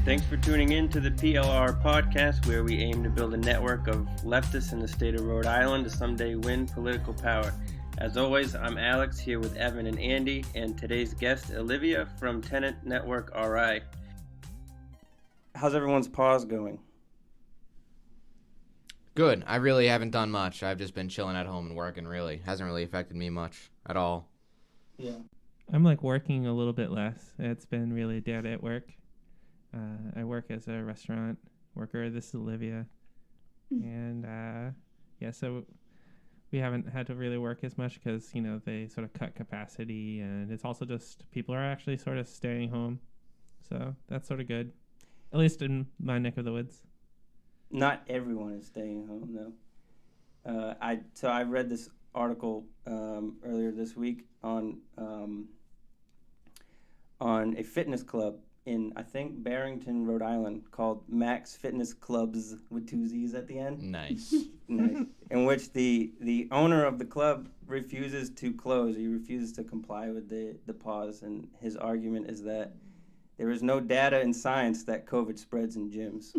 Thanks for tuning in to the PLR podcast, where we aim to build a network of leftists in the state of Rhode Island to someday win political power. As always, I'm Alex, here with Evan and Andy, and today's guest, Olivia from Tenant Network RI. How's everyone's pause going? Good. I really haven't done much. I've just been chilling at home and working, really. Hasn't really affected me much at all. Yeah. I'm working a little bit less. It's been really dead at work. I work as a restaurant worker. This is Olivia. And so we haven't had to really work as much because, they sort of cut capacity, and it's also just people are actually sort of staying home. So that's sort of good, at least in my neck of the woods. Not everyone is staying home, though. I read this article earlier this week on a fitness club in, I think, Barrington, Rhode Island, called Max Fitness Clubzz with two Z's at the end. Nice. Nice. In which the owner of the club refuses to close. He refuses to comply with the pause, and his argument is that there is no data in science that COVID spreads in gyms.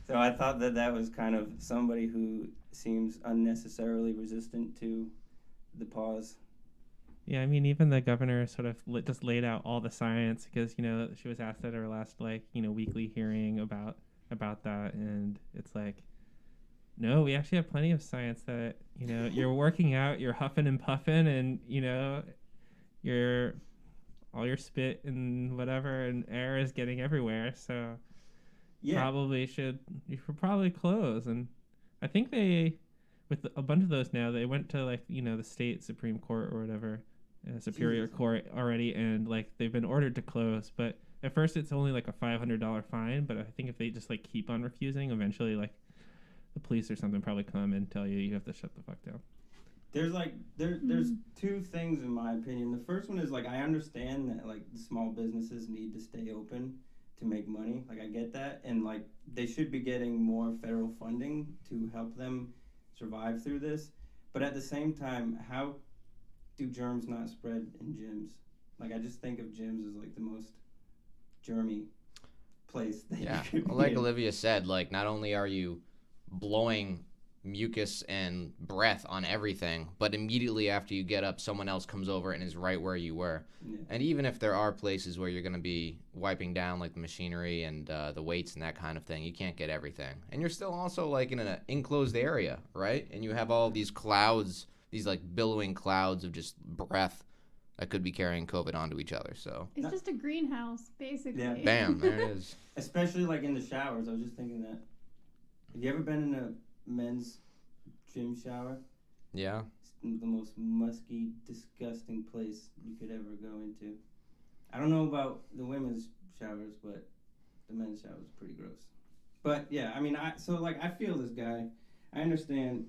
So I thought that was kind of somebody who seems unnecessarily resistant to the pause. Yeah, I mean, even the governor sort of just laid out all the science because, she was asked at her last, weekly hearing about that. And it's like, no, we actually have plenty of science that, you're working out, you're huffing and puffing, and, all your spit and whatever and air is getting everywhere. So Yeah. you should probably close. And I think with a bunch of those now, they went to the state Supreme Court or whatever, Superior Court already, and they've been ordered to close. But at first it's only a $500 fine, but I think if they just keep on refusing, eventually the police or something probably come and tell you have to shut the fuck down. There's two things in my opinion. The first one is I understand that the small businesses need to stay open to make money. I get that, and they should be getting more federal funding to help them survive through this. But at the same time, how do germs not spread in gyms? I just think of gyms as the most germy place that you could be in. Olivia said, not only are you blowing mucus and breath on everything, but immediately after you get up, someone else comes over and is right where you were. Yeah. And even if there are places where you're going to be wiping down the machinery and the weights and that kind of thing, you can't get everything. And you're still also in an enclosed area, right? And you have all these clouds, these billowing clouds of just breath that could be carrying COVID onto each other. So it's just a greenhouse, basically. Yeah. Bam, there it is. Especially in the showers. I was just thinking that. Have you ever been in a men's gym shower? Yeah. It's the most musky, disgusting place you could ever go into. I don't know about the women's showers, but the men's shower is pretty gross. But yeah, I mean, I feel this guy. I understand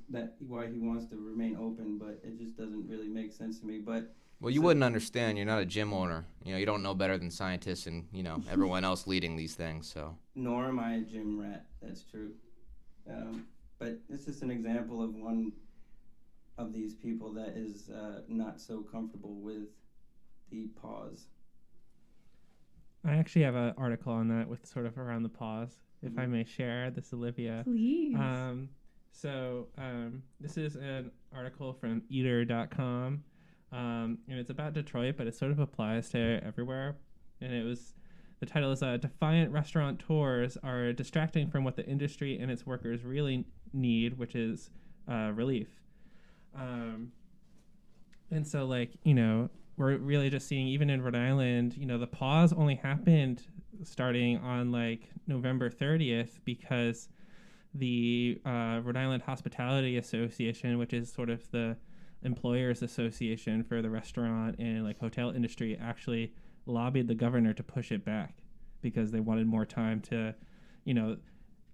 why he wants to remain open, but it just doesn't really make sense to me. But well, you wouldn't understand. You're not a gym owner. You don't know better than scientists and everyone else leading these things. So. Nor am I a gym rat. That's true. But it's just an example of one of these people that is not so comfortable with the pause. I actually have an article on that with sort of around the pause, if I may share. This is Olivia. Please. This is an article from eater.com, and it's about Detroit, but it sort of applies to everywhere. And the title is Defiant Restaurateurs Are Distracting from What the Industry and Its Workers Really Need, which is relief. And so, we're really just seeing, even in Rhode Island, the pause only happened starting on November 30th because the Rhode Island Hospitality Association, which is sort of the employers association for the restaurant and hotel industry, actually lobbied the governor to push it back because they wanted more time to,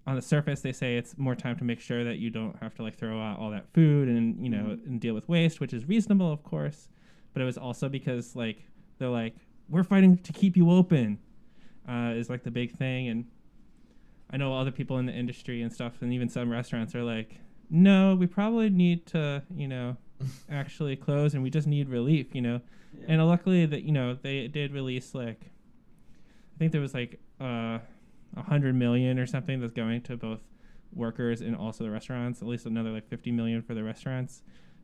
on the surface they say it's more time to make sure that you don't have to throw out all that food and and deal with waste, which is reasonable, of course. But it was also because they're we're fighting to keep you open is the big thing. And I know other people in the industry and stuff, and even some restaurants are no, we probably need to actually close and we just need relief. Yeah. And luckily that they did release think there was like 100 million or something that's going to both workers and also the restaurants. At least another like 50 million for the restaurants.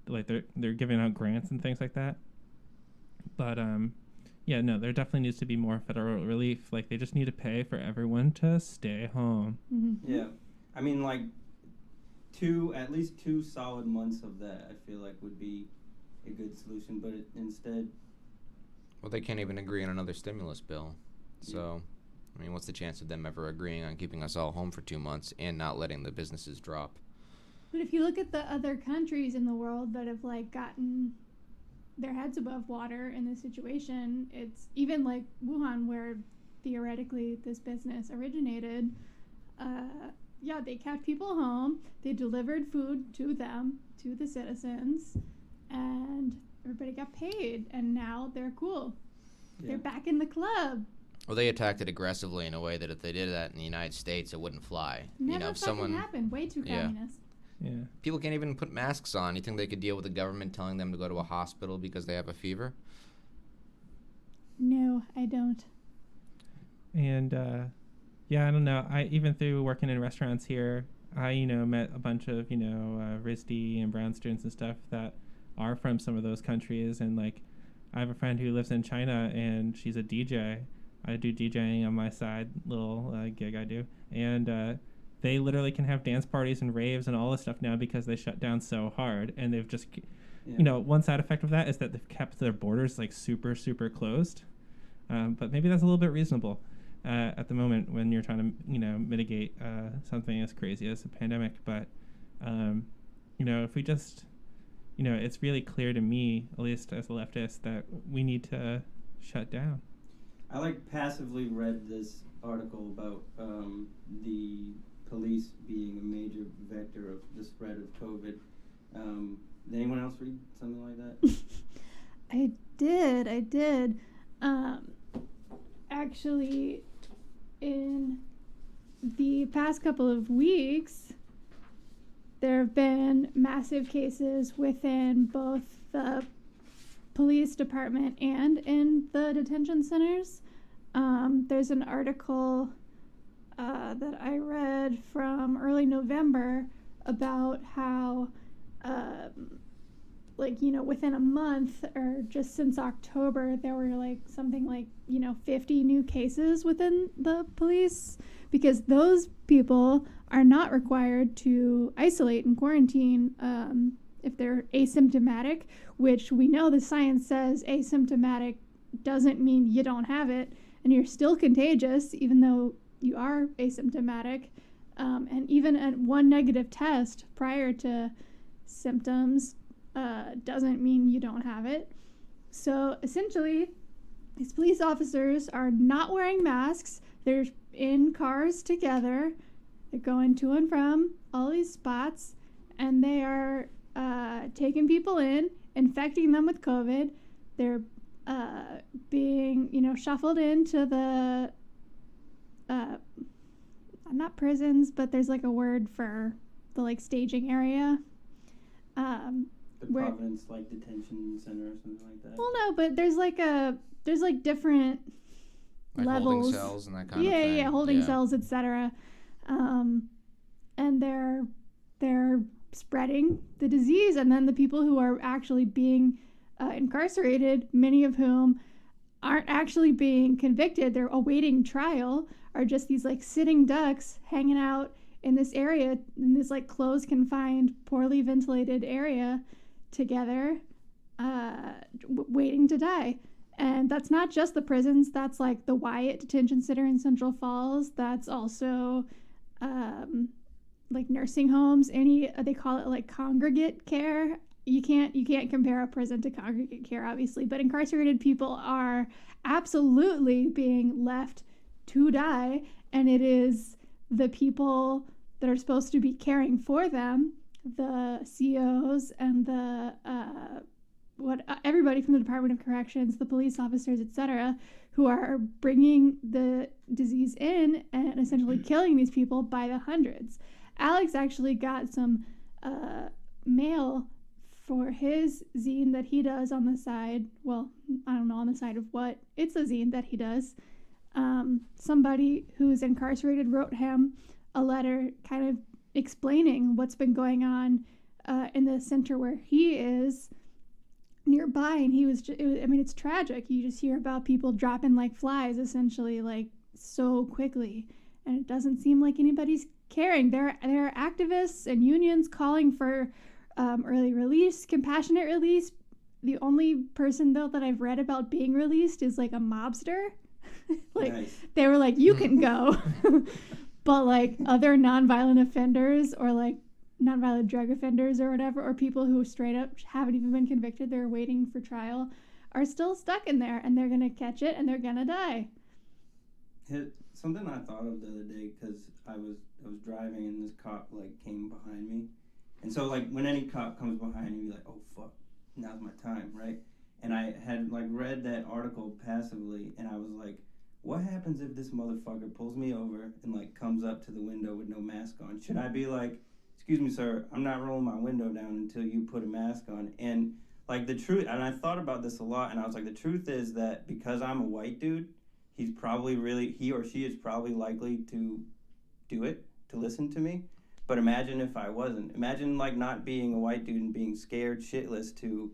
Like they're giving out grants and things like that. But yeah, no, there definitely needs to be more federal relief. Like they just need to pay for everyone to stay home. Mm-hmm. Yeah, I mean like at least 2 solid months of that. I feel like would be a good solution, but instead. Well, they can't even agree on another stimulus bill. So, I mean, what's the chance of them ever agreeing on keeping us all home for 2 months and not letting the businesses drop? But if you look at the other countries in the world that have like gotten their heads above water in this situation, it's even like Wuhan, where theoretically this business originated. Yeah, they kept people home. They delivered food to them, to the citizens, and everybody got paid. And now they're cool. Yeah. They're back in the club. Well, they attacked it aggressively in a way that if they did that in the United States, it wouldn't fly. Never fucking happened. Way too communist. Yeah. People can't even put masks on. You think they could deal with the government telling them to go to a hospital because they have a fever? No, I don't. And yeah, I don't know. I even through working in restaurants here, I met a bunch of RISD and Brown students and stuff that are from some of those countries. And like, I have a friend who lives in China and she's a DJ. I do DJing on my side, little gig I do, and they literally can have dance parties and raves and all this stuff now because they shut down so hard. And they've just, one side effect of that is that they've kept their borders like super, super closed. But maybe that's a little bit reasonable at the moment when you're trying to, mitigate something as crazy as a pandemic. But, if we just, it's really clear to me, at least as a leftist, that we need to shut down. I passively read this article about the police being a major vector of the spread of COVID. Did anyone else read something like that? I did. Actually, in the past couple of weeks, there have been massive cases within both the police department and in the detention centers. There's an article that I read from early November about how within a month or just since October, there were something like 50 new cases within the police, because those people are not required to isolate and quarantine if they're asymptomatic, which we know the science says asymptomatic doesn't mean you don't have it, and you're still contagious even though you are asymptomatic. And even at one negative test prior to symptoms doesn't mean you don't have it. So essentially, these police officers are not wearing masks. They're in cars together. They're going to and from all these spots, and they are taking people in, infecting them with COVID. They're being, shuffled into the not prisons, but there's a word for the staging area. The Providence detention center or something like that. Well, no, but there's different levels, holding cells and that kind of thing. Yeah, holding cells, etc. And they're spreading the disease, and then the people who are actually being incarcerated, many of whom aren't actually being convicted, they're awaiting trial, are just these sitting ducks hanging out in this area, in this closed, confined, poorly ventilated area together, waiting to die. And that's not just the prisons. That's the Wyatt Detention Center in Central Falls. That's also nursing homes. They call it congregate care. You can't compare a prison to congregate care, obviously, but incarcerated people are absolutely being left to die, and it is the people that are supposed to be caring for them, the COs and the everybody from the Department of Corrections, the police officers, etc., who are bringing the disease in and essentially killing these people by the hundreds. Alex actually got some mail for his zine that he does on the side. Well, I don't know on the side of what. It's a zine that he does. somebody who's incarcerated wrote him a letter kind of explaining what's been going on in the center where he is nearby, and he was I mean, it's tragic. You just hear about people dropping like flies, essentially, like so quickly, and it doesn't seem like anybody's caring. There are activists and unions calling for early release, compassionate release. The only person though that I've read about being released is like a mobster. Like nice. They were like, you can go. But like other nonviolent offenders or like nonviolent drug offenders or whatever, or people who straight up haven't even been convicted, they're waiting for trial, are still stuck in there, and they're gonna catch it and they're gonna die. Something I thought of the other day, because I was driving and this cop like came behind me, and so like when any cop comes behind you, you're like, oh fuck, now's my time, right? And I had like read that article passively, and I was like, what happens if this motherfucker pulls me over and like comes up to the window with no mask on? Should I be like, excuse me, sir, I'm not rolling my window down until you put a mask on? And like the truth, and I thought about this a lot, and I was like, the truth is that because I'm a white dude, he or she is probably likely to do it, to listen to me. But imagine if I wasn't. Imagine like not being a white dude and being scared shitless to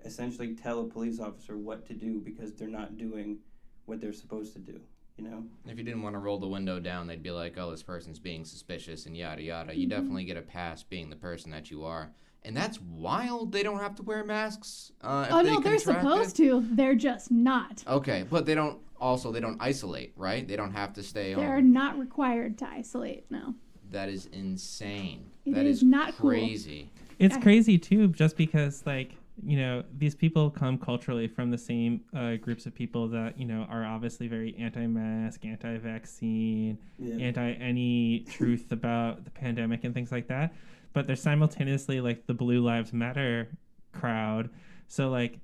essentially tell a police officer what to do because they're not doing what they're supposed to do, you know? If you didn't want to roll the window down, they'd be like, oh, this person's being suspicious and yada yada. You definitely get a pass being the person that you are. And that's wild. They don't have to wear masks. They're supposed to. They're just not. Okay, but they don't isolate, right? They don't have to stay home. They're not required to isolate, no. That is insane. That is not crazy. Cool. It's crazy too, just because like, you know, these people come culturally from the same groups of people that, you know, are obviously very anti-mask, anti-vaccine, anti any truth about the pandemic and things like that. But they're simultaneously like the Blue Lives Matter crowd. So like,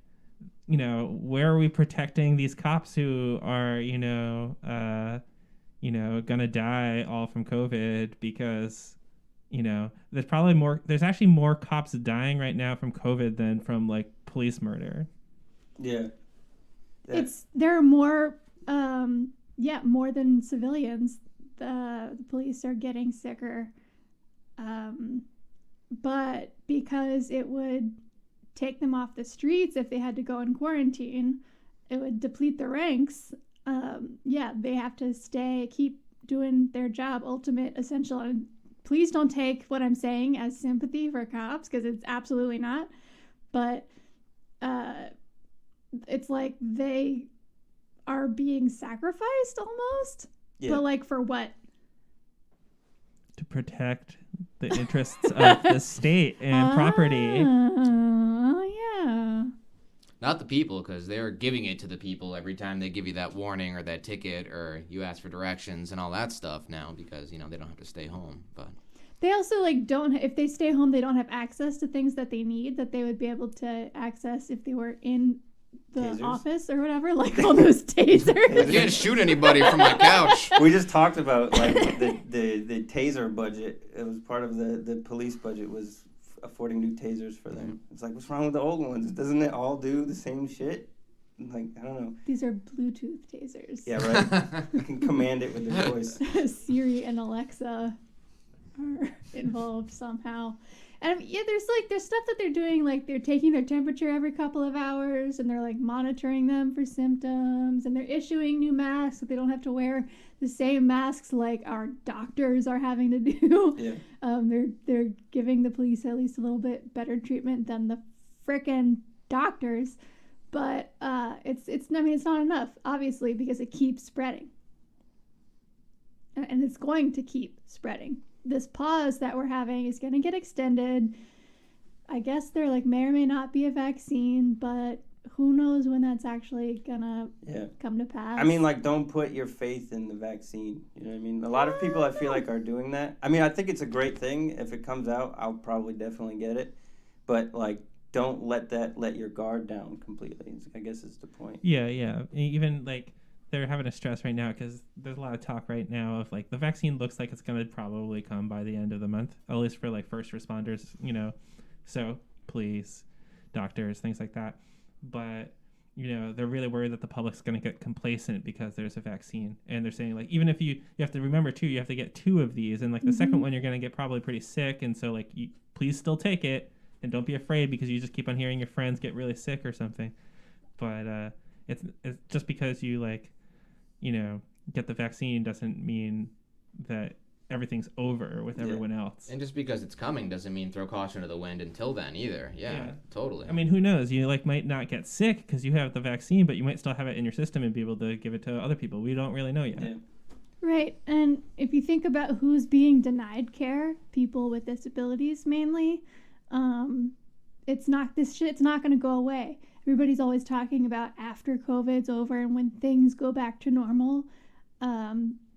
you know, where are we protecting these cops who are, gonna die all from COVID because, you know, there's actually more cops dying right now from COVID than from like police murder. Yeah. There are more, more than civilians. The police are getting sicker. But because it would take them off the streets if they had to go in quarantine, it would deplete the ranks. They have to keep doing their job, ultimate, essential. And please don't take what I'm saying as sympathy for cops, because it's absolutely not. But it's like they are being sacrificed almost. Yeah. But like for what? To protect the interests of the state and property. Yeah. Not the people, because they're giving it to the people every time they give you that warning or that ticket or you ask for directions and all that stuff now, because, you know, they don't have to stay home. But they also if they stay home, they don't have access to things that they need that they would be able to access if they were in the tasers? Office or whatever, like all those tasers. You can't shoot anybody from the couch. We just talked about like the taser budget. It was part of the police budget was affording new tasers for them. It's like, what's wrong with the old ones? Doesn't it all do the same shit? Like, I don't know. These are Bluetooth tasers. Yeah, right. You can command it with their voice. Siri and Alexa are involved somehow. And there's stuff that they're doing, like they're taking their temperature every couple of hours and they're like monitoring them for symptoms, and they're issuing new masks so they don't have to wear the same masks like our doctors are having to do. Yeah. They're giving the police at least a little bit better treatment than the frickin' doctors, but it's not enough, obviously, because it keeps spreading, and it's going to keep spreading. This pause that we're having is going to get extended. I guess there may or may not be a vaccine, but who knows when that's actually going to come to pass. I mean, like, don't put your faith in the vaccine. You know what I mean? A lot of people I feel like are doing that. I mean, I think it's a great thing. If it comes out, I'll probably definitely get it. But, like, don't let your guard down completely, I guess is the point. Yeah. Even, like, they're having a stress right now because there's a lot of talk right now of like the vaccine looks like it's going to probably come by the end of the month, at least for like first responders, you know, so police, doctors, things like that. But they're really worried that the public's going to get complacent because there's a vaccine. And they're saying, like, even if you have to remember, too, you have to get 2 of these. And, like, the second one, you're going to get probably pretty sick. And so, like, please still take it. And don't be afraid because you just keep on hearing your friends get really sick or something. But it's just because you, like, get the vaccine doesn't mean that everything's over with everyone else. And just because it's coming doesn't mean throw caution to the wind until then either. Yeah, totally. I mean, who knows? You might not get sick because you have the vaccine, but you might still have it in your system and be able to give it to other people. We don't really know yet. Yeah. Right. And if you think about who's being denied care, people with disabilities mainly, it's not going to go away. Everybody's always talking about after COVID's over and when things go back to normal.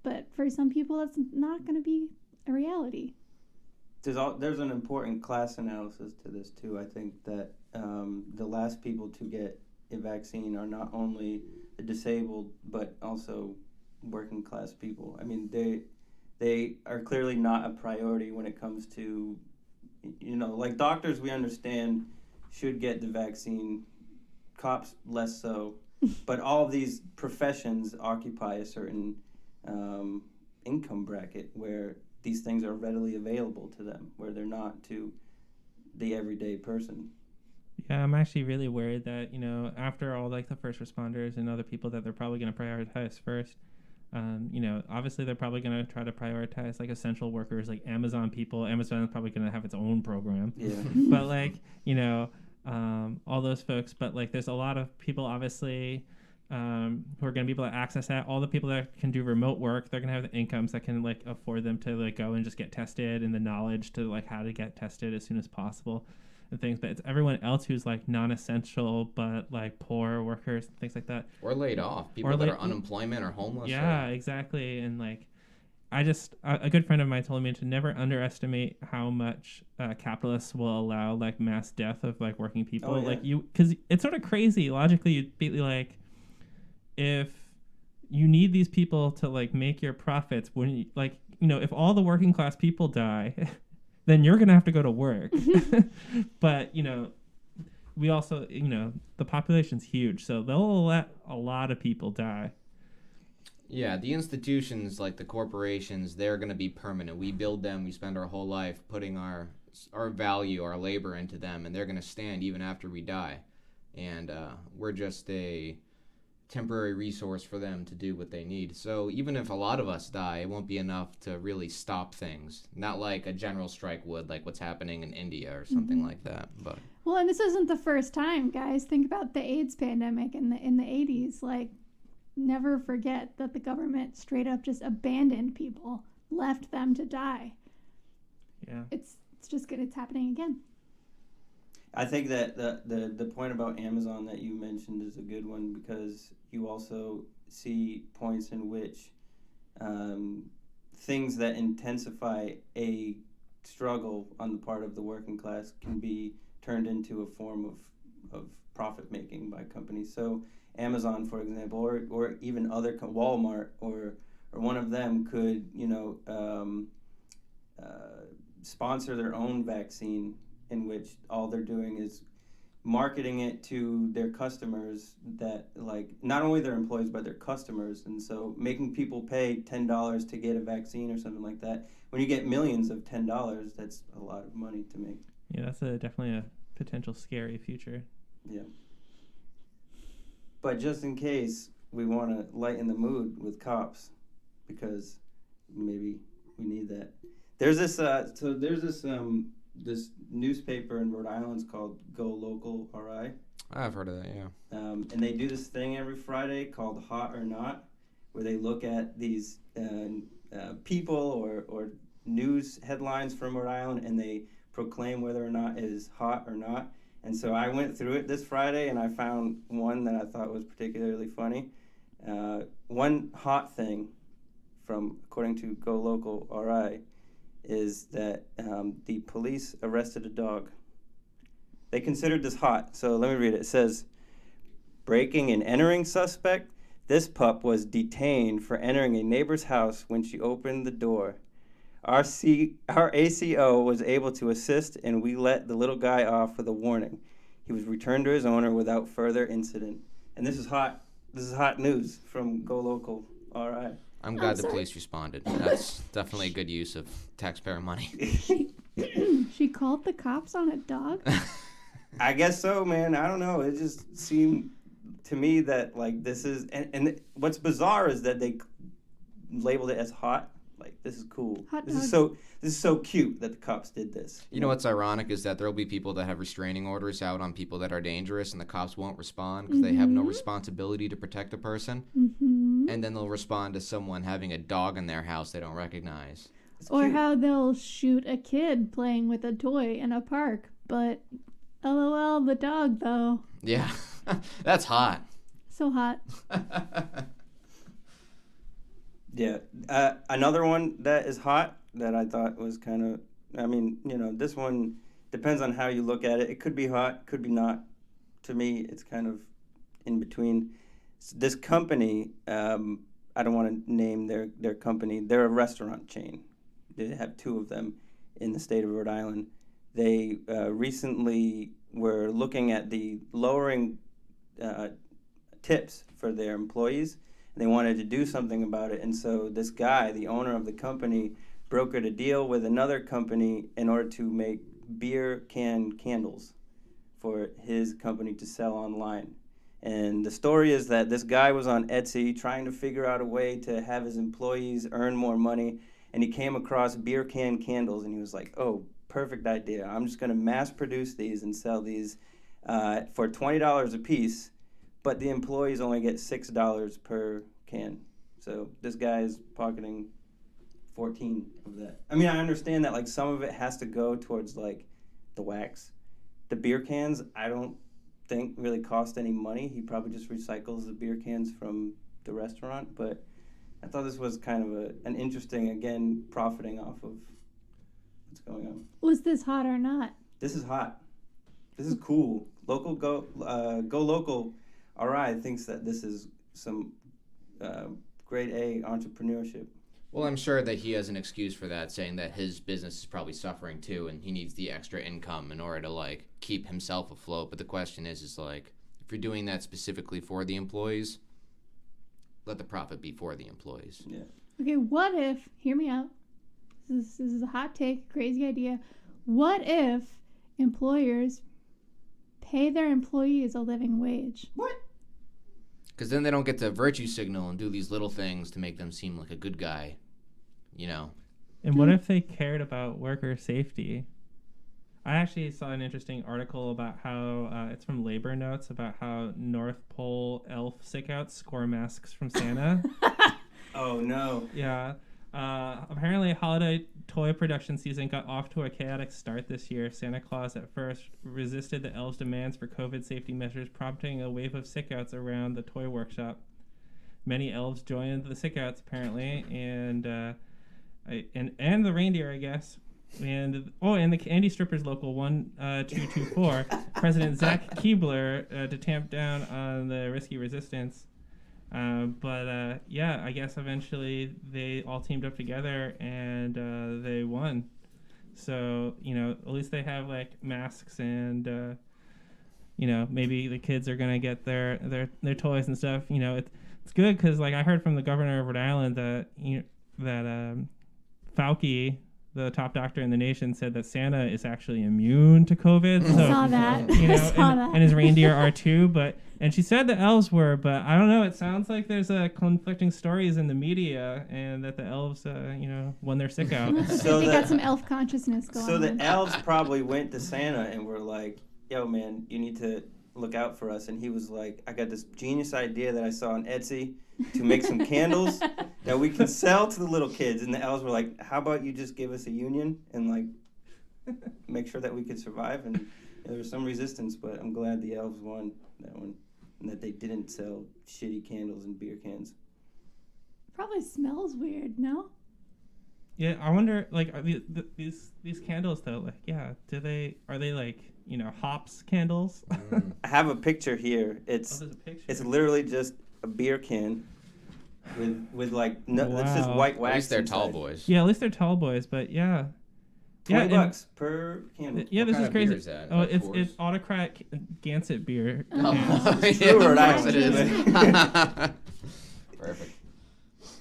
But for some people, it's not going to be a reality. There's an important class analysis to this, too. I think that the last people to get a vaccine are not only the disabled, but also working class people. I mean, they are clearly not a priority when it comes to, like doctors, we understand, should get the vaccine. Cops, less so. But all of these professions occupy a certain income bracket where these things are readily available to them, where they're not to the everyday person. Yeah, I'm actually really worried that, after all, like, the first responders and other people that they're probably going to prioritize first, obviously they're probably going to try to prioritize, like, essential workers, like Amazon people. Amazon is probably going to have its own program. Yeah. But, like, all those folks. But, like, there's a lot of people, obviously, who are going to be able to access that. All the people that can do remote work, they're going to have the incomes that can, like, afford them to, like, go and just get tested and the knowledge to, like, how to get tested as soon as possible and things. But it's everyone else who's, like, non-essential but, like, poor workers and things like that. Or laid off. People that are unemployment or homeless. Yeah, exactly. And, like, a good friend of mine told me to never underestimate how much capitalists will allow, like, mass death of, like, working people. Oh, yeah. Like, because it's sort of crazy. Logically, you'd be like, if you need these people to, like, make your profits, wouldn't you, like, if all the working class people die, then you're going to have to go to work. But, we also, the population's huge, so they'll let a lot of people die. Yeah, the institutions, like the corporations, they're going to be permanent. We build them, we spend our whole life putting our value, our labor into them, and they're going to stand even after we die. And we're just a temporary resource for them to do what they need. So even if a lot of us die, it won't be enough to really stop things. Not like a general strike would, like what's happening in India or something like that. But well, and this isn't the first time, guys. Think about the AIDS pandemic in the 80s. Like, never forget that the government straight up just abandoned people, left them to die. Yeah. It's happening again. I think that the point about Amazon that you mentioned is a good one, because you also see points in which things that intensify a struggle on the part of the working class can be turned into a form of profit making by companies. So Amazon, for example, or even other Walmart or one of them could sponsor their own vaccine, in which all they're doing is marketing it to their customers, that, like, not only their employees but their customers, and so making people pay $10 to get a vaccine or something like that. When you get millions of $10, that's a lot of money to make. Yeah, that's definitely a potential scary future. Yeah. But just in case, we want to lighten the mood with cops, because maybe we need that. There's this this newspaper in Rhode Island called Go Local RI. I've heard of that, yeah. And they do this thing every Friday called Hot or Not, where they look at these people or news headlines from Rhode Island, and they proclaim whether or not it is hot or not. And so I went through it this Friday, and I found one that I thought was particularly funny. One hot thing, according to Go Local RI, is that the police arrested a dog. They considered this hot, so let me read it. It says, breaking and entering suspect. This pup was detained for entering a neighbor's house when she opened the door. Our ACO was able to assist, and we let the little guy off with a warning. He was returned to his owner without further incident. and this is hot. This is hot news from Go Local RI. I'm glad the sorry. police responded. That's definitely a good use of taxpayer money. She called the cops on a dog? I guess so, man. I don't know. It just seemed to me that like this is, and what's bizarre is that they labeled it as hot. Like, this is cool. Hot This dog. is so cute that the cops did this. You know what's ironic is that there will be people that have restraining orders out on people that are dangerous, and the cops won't respond because they have no responsibility to protect the person. Mm-hmm. And then they'll respond to someone having a dog in their house they don't recognize. It's Or cute. how they'll shoot a kid playing with a toy in a park. But LOL, the dog, though. Yeah, that's hot. So hot. Yeah. Another one that is hot that I thought was kind of, I mean, you know, this one depends on how you look at it. It could be hot, could be not. To me, it's kind of in between. This company, I don't want to name their company. They're a restaurant chain. They have two of them in the state of Rhode Island. They recently were looking at the lowering tips for their employees. They wanted to do something about it, and so this guy, the owner of the company, brokered a deal with another company in order to make beer can candles for his company to sell online. And the story is that this guy was on Etsy trying to figure out a way to have his employees earn more money, and he came across beer can candles, and he was like, oh, perfect idea. I'm just going to mass produce these and sell these for $20 a piece, but the employees only get $6 per can. So this guy is pocketing 14 of that. I mean, I understand that like some of it has to go towards like the wax. The beer cans, I don't think really cost any money. He probably just recycles the beer cans from the restaurant, but I thought this was kind of an interesting, again, profiting off of what's going on. Was this hot or not? This is hot. This is cool. Go Local RI thinks that this is some grade A entrepreneurship. Well, I'm sure that he has an excuse for that, saying that his business is probably suffering too, and he needs the extra income in order to like keep himself afloat. But the question is like, if you're doing that specifically for the employees, let the profit be for the employees. Yeah. Okay, what if, hear me out, this is a hot take, crazy idea. What if employers pay their employees a living wage? What? Because then they don't get to virtue signal and do these little things to make them seem like a good guy, you know. And what if they cared about worker safety? I actually saw an interesting article about how, it's from Labor Notes, about how North Pole elf sick-outs score masks from Santa. Oh, no. Yeah. Apparently, holiday toy production season got off to a chaotic start this year. Santa Claus at first resisted the elves' demands for COVID safety measures, prompting a wave of sickouts around the toy workshop. Many elves joined the sickouts, apparently, and the reindeer, I guess. And the Candy Strippers Local 1224, President Zach Keebler to tamp down on the risky resistance. I guess eventually they all teamed up together and they won. So, at least they have like masks and, maybe the kids are going to get their toys and stuff. It's good because like I heard from the governor of Rhode Island that Fauci, the top doctor in the nation, said that Santa is actually immune to COVID. I saw that. And his reindeer are too. And she said the elves were, but I don't know. It sounds like there's conflicting stories in the media, and that the elves, won their sick out. So they got some elf consciousness going on. So the elves probably went to Santa and were like, yo, man, you need to look out for us. And he was like, I got this genius idea that I saw on Etsy to make some candles that we can sell to the little kids. And the elves were like, how about you just give us a union and like make sure that we could survive? And there was some resistance, but I'm glad the elves won that one and that they didn't sell shitty candles and beer cans. Probably smells weird, no? Yeah, I wonder, like, are these candles though, like, yeah, are they like, hops candles? I have a picture here. It's there's a picture. It's literally just a beer can with like no, it's just Wow. white wax. At least they're tall inside. boys. Yeah, at least they're tall boys, but yeah. $20 per candle. Yeah, What this kind is of crazy. beer is that? Oh, Like it's Coors? Autocrat Gansett beer. Oh, Yeah. True Rhode of course Island. it is. Perfect.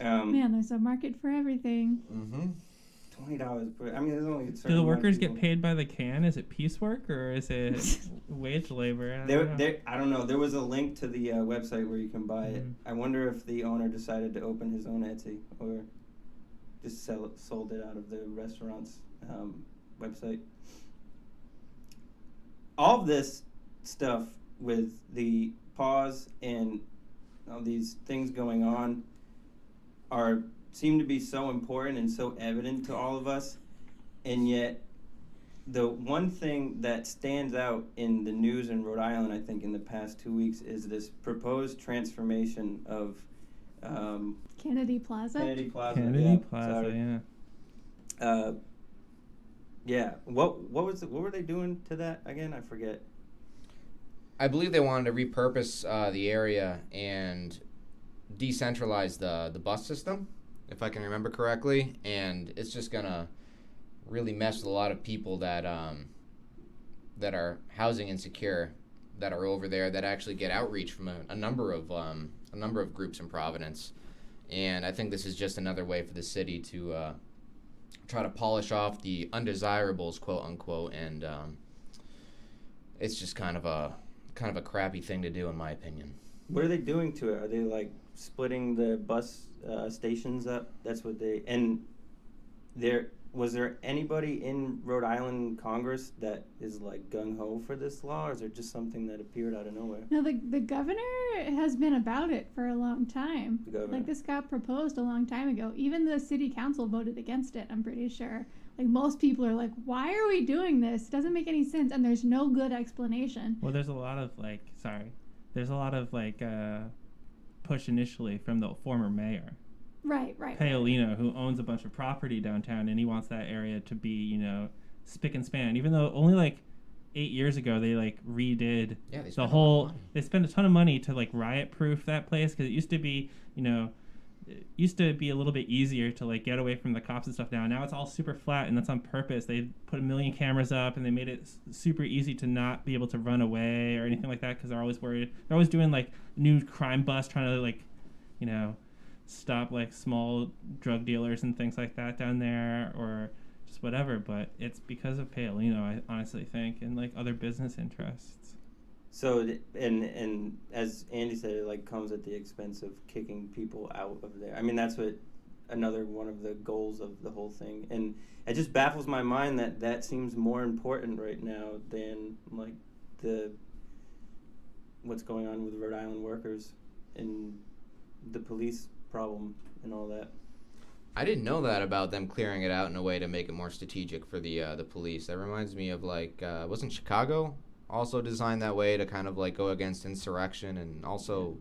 Man, there's a market for everything. Mm-hmm. $20 per. I mean, there's only a certain Do the amount of workers get people. paid by the can? Is it piecework or is it wage labor? I don't know. I don't know. There was a link to the website where you can buy it. I wonder if the owner decided to open his own Etsy or just sold it out of the restaurant's website. All of this stuff with the pause and all these things going on seem to be so important and so evident to all of us, and yet the one thing that stands out in the news in Rhode Island, I think, in the past 2 weeks is this proposed transformation of Kennedy Plaza. Kennedy Plaza. Kennedy Plaza, yeah. Yeah. What were they doing to that again? I forget. I believe they wanted to repurpose the area and decentralize the bus system, if I can remember correctly, and it's just gonna really mess with a lot of people that are housing insecure, that are over there, that actually get outreach from a number of groups in Providence, and I think this is just another way for the city to try to polish off the undesirables, quote unquote, and it's just kind of a crappy thing to do, in my opinion. What are they doing to it? Are they like splitting the bus stations up? That's what they. And was there anybody in Rhode Island Congress that is like gung ho for this law, or is it just something that appeared out of nowhere? No, the governor has been about it for a long time. The governor. Like, this got proposed a long time ago. Even the city council voted against it, I'm pretty sure. Like, most people are like, why are we doing this? It doesn't make any sense, and there's no good explanation. Well, there's a lot of push initially from the former mayor, Right. Paolino, who owns a bunch of property downtown, and he wants that area to be, spick and span. Even though only like 8 years ago they like redid the whole. They spent a ton of money to like riot-proof that place because it used to be, a little bit easier to like get away from the cops and stuff. Now it's all super flat, and that's on purpose. They put 1 million cameras up, and they made it super easy to not be able to run away or anything like that because they're always worried. They're always doing like new crime busts, trying to like, stop like small drug dealers and things like that down there, or just whatever. But it's because of Paolino, I honestly think, and like other business interests. So, and as Andy said, it like comes at the expense of kicking people out of there. I mean, that's another one of the goals of the whole thing. And it just baffles my mind that seems more important right now than like what's going on with Rhode Island workers and the police problem and all that. I didn't know that about them clearing it out in a way to make it more strategic for the police. That reminds me of like wasn't Chicago also designed that way to kind of like go against insurrection, and also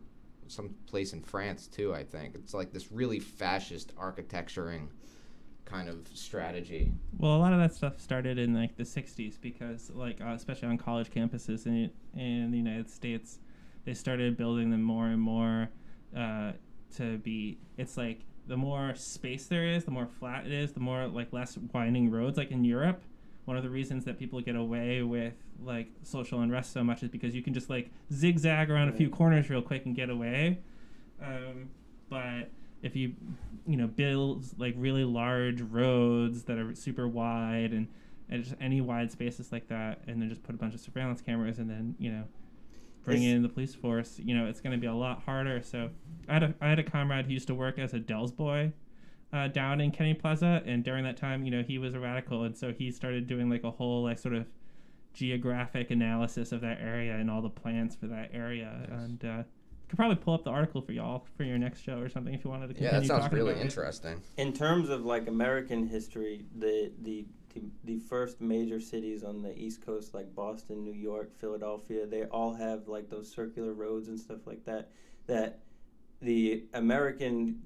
some place in France too, I think. It's like this really fascist architecturing kind of strategy. Well, a lot of that stuff started in like the 60s because like especially on college campuses in the United States, they started building them more and more to be, it's like the more space there is, the more flat it is, the more like less winding roads. Like in Europe, one of the reasons that people get away with like social unrest so much is because you can just like zigzag around a few corners real quick and get away. But if you build like really large roads that are super wide and just any wide spaces like that, and then just put a bunch of surveillance cameras and then bring in the police force, it's going to be a lot harder. So I had a comrade who used to work as a Dells boy down in Kennedy Plaza, and during that time, he was a radical, and so he started doing like a whole like sort of geographic analysis of that area and all the plans for that area. Nice. And could probably pull up the article for y'all for your next show or something if you wanted to continue. Yeah, that sounds really about interesting. In terms of like American history, the first major cities on the East Coast, like Boston, New York, Philadelphia, they all have like those circular roads and stuff like that the emerging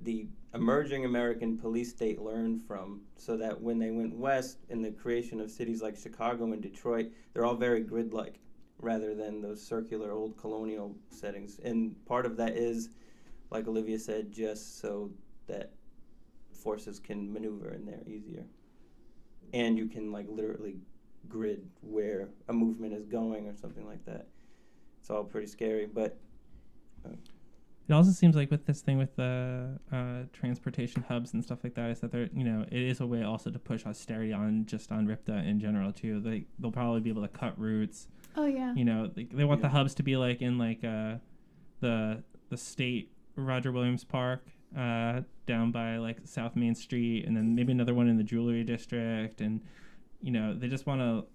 American police state learned from, so that when they went west in the creation of cities like Chicago and Detroit, they're all very grid-like rather than those circular old colonial settings. And part of that is, like Olivia said, just so that forces can maneuver in there easier. and you can like literally grid where a movement is going or something like that. It's all pretty scary, but it also seems like with this thing with the transportation hubs and stuff like that is that they're, it is a way also to push austerity on RIPTA in general too. They'll probably be able to cut routes. Oh yeah. They want the hubs to be like in like the state Roger Williams Park down by like South Main Street, and then maybe another one in the Jewelry District, and they just want to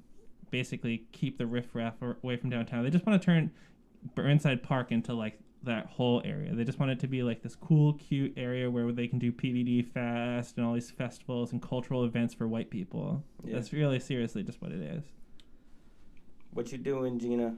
basically keep the riffraff away from downtown. They just want to turn Burnside Park into like that whole area. They just want it to be like this cool, cute area where they can do PVD Fest and all these festivals and cultural events for white people. Yeah. That's really seriously just what it is. What you doing, Gina?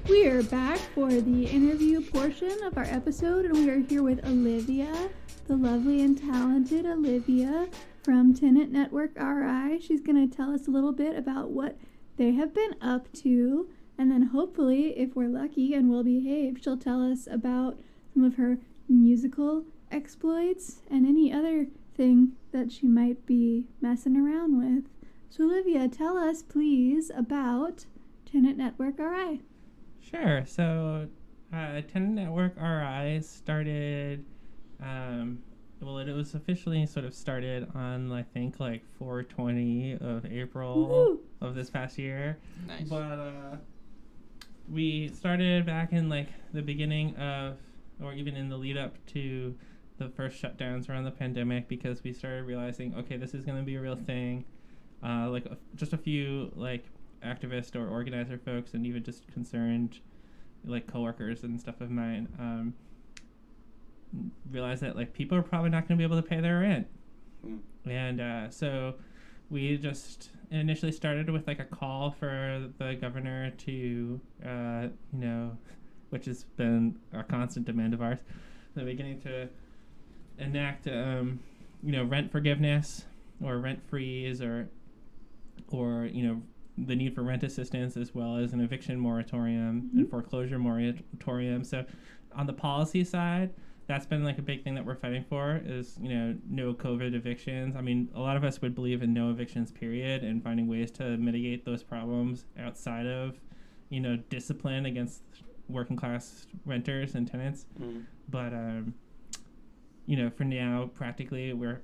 We are back for the interview portion of our episode, and we are here with Olivia, the lovely and talented Olivia from Tenant Network RI. She's going to tell us a little bit about what they have been up to, and then hopefully, if we're lucky and well behaved, she'll tell us about some of her musical exploits and any other thing that she might be messing around with. So Olivia, tell us please about Tenant Network RI. Sure. So, Tenant Network RI started, it was officially sort of started on, I think, like 4/20 of April Woo-hoo! Of this past year. Nice. But, we started back in, like, the beginning of, or even in the lead up to the first shutdowns around the pandemic, because we started realizing, okay, this is going to be a real thing. Just a few, like, activist or organizer folks, and even just concerned like coworkers and stuff of mine realize that like people are probably not going to be able to pay their rent. And so we just initially started with like a call for the governor to which has been a constant demand of ours, the beginning to enact rent forgiveness or rent freeze or the need for rent assistance, as well as an eviction moratorium and foreclosure moratorium. So on the policy side, that's been like a big thing that we're fighting for is, no COVID evictions. I mean, a lot of us would believe in no evictions, period, and finding ways to mitigate those problems outside of, discipline against working class renters and tenants. But, for now, practically, we're,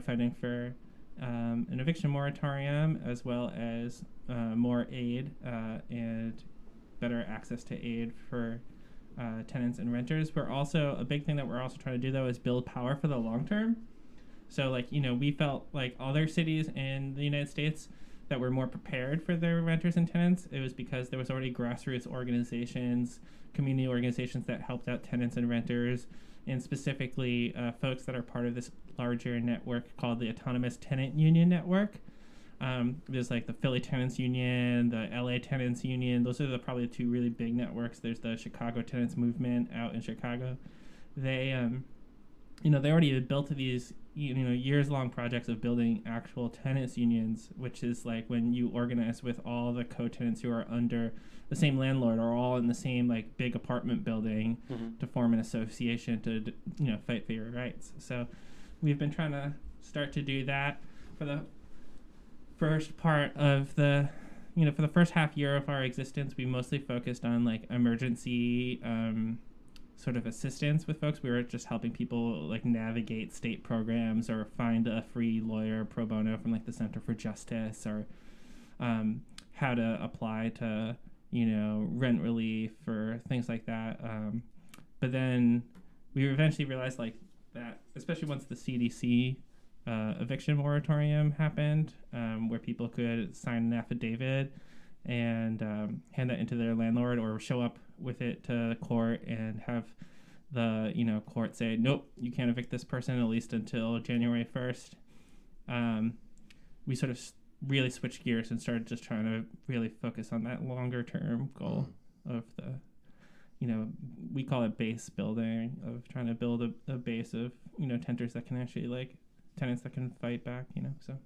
fighting for an eviction moratorium, as well as more aid and better access to aid for tenants and renters. We're also, a big thing that we're also trying to do, though, is build power for the long term. So, we felt like other cities in the United States that were more prepared for their renters and tenants. It was because there was already grassroots organizations, community organizations that helped out tenants and renters, and specifically folks that are part of this larger network called the Autonomous Tenant Union Network. There's like the Philly Tenants Union, the LA Tenants Union. Those are probably the two really big networks. There's the Chicago Tenants Movement out in Chicago. They, they already had built these, years-long projects of building actual tenants unions, which is like when you organize with all the co-tenants who are under the same landlord or all in the same like big apartment building to form an association to, fight for your rights. So we've been trying to start to do that for the first part of the, for the first half year of our existence. We mostly focused on like emergency sort of assistance with folks. We were just helping people like navigate state programs or find a free lawyer pro bono from like the Center for Justice, or how to apply to, rent relief or things like that. But then we eventually realized like that, especially once the CDC eviction moratorium happened, where people could sign an affidavit and hand that into their landlord or show up with it to court and have the court say, nope, you can't evict this person at least until January 1st. We sort of really switched gears and started just trying to really focus on that longer term goal of the, we call it base building, of trying to build a base of, tenants that can actually tenants that can fight back, so.